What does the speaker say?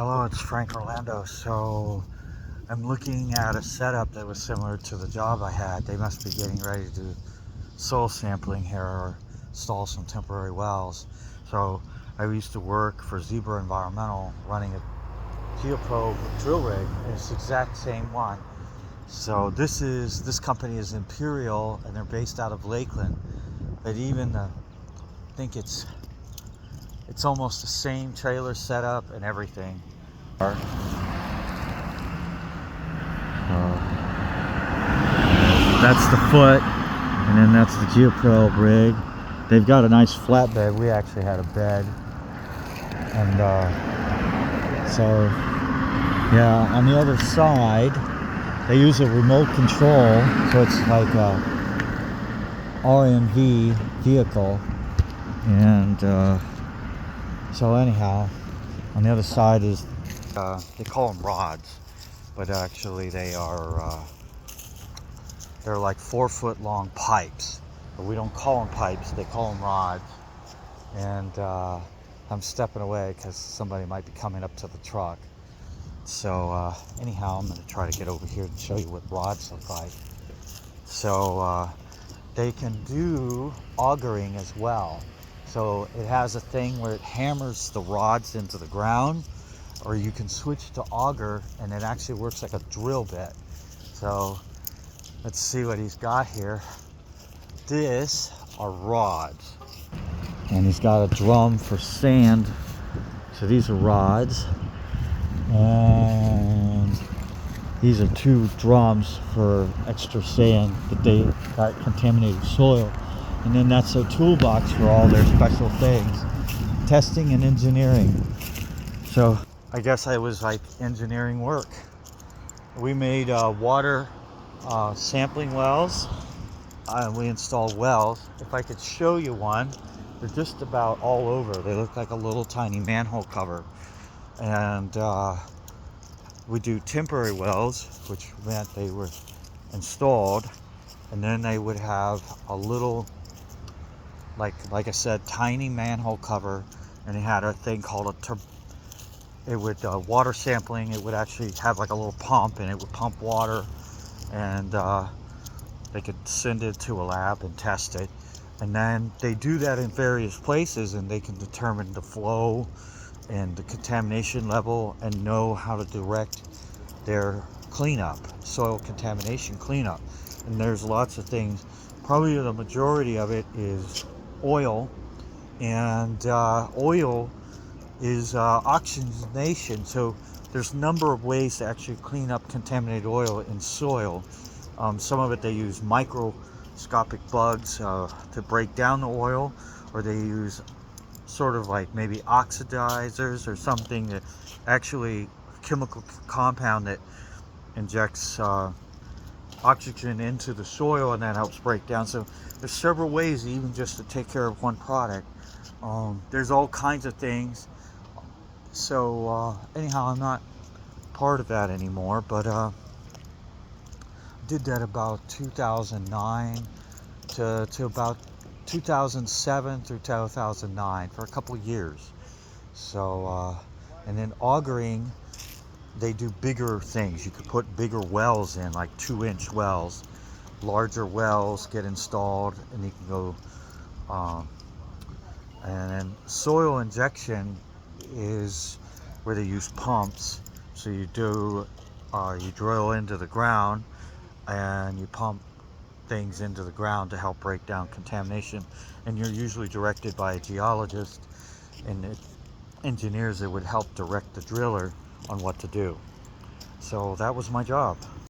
Hello, it's Frank Orlando. So I'm looking at a setup that was similar to the job I had. They must be getting ready to do soil sampling here or install some temporary wells. So I used to work for Zebra Environmental running a Geo-probe drill rig, and it's the exact same one. So this company is Imperial, and they're based out of Lakeland. But even I think it's almost the same trailer setup and everything. That's the foot, and then that's the Geo-probe rig. They've got a nice flatbed. We actually had a bed, and so yeah. On the other side, they use a remote control, so it's like a RMV vehicle, and so anyhow, on the other side is they call them rods, but actually they're like 4-foot long pipes. But we don't call them pipes, they call them rods. And I'm stepping away because somebody might be coming up to the truck. So anyhow, I'm going to try to get over here and show you what rods look like. So they can do augering as well. So it has a thing where it hammers the rods into the ground, or you can switch to auger and it actually works like a drill bit. So let's see what he's got here. This are rods, and he's got a drum for sand. So these are rods, and these are 2 drums for extra sand that they got contaminated soil. And then that's a toolbox for all their special things, testing and engineering. So I guess I was like engineering work. We made water sampling wells. We installed wells. If I could show you one, they're just about all over. They look like a little tiny manhole cover. And we do temporary wells, which meant they were installed, and then they would have a little, like I said, tiny manhole cover, and it had a thing called it would water sampling. It would actually have like a little pump, and it would pump water, and they could send it to a lab and test it. And then they do that in various places, and they can determine the flow and the contamination level and know how to direct their cleanup, soil contamination cleanup. And there's lots of things. Probably the majority of it is oil, and oil is oxygenation. So there's a number of ways to actually clean up contaminated oil in soil. Some of it they use microscopic bugs to break down the oil, or they use sort of like maybe oxidizers or something, that actually chemical compound that injects oxygen into the soil, and that helps break down. So there's several ways even just to take care of one product. There's all kinds of things. So anyhow, I'm not part of that anymore, but did that about 2009 to about 2007 through 2009 for a couple of years. So and then augering, they do bigger things. You could put bigger wells in, like 2-inch wells. Larger wells get installed, and you can go and then soil injection is where they use pumps. So you drill into the ground and you pump things into the ground to help break down contamination, and you're usually directed by a geologist and engineers that would help direct the driller on what to do. So that was my job.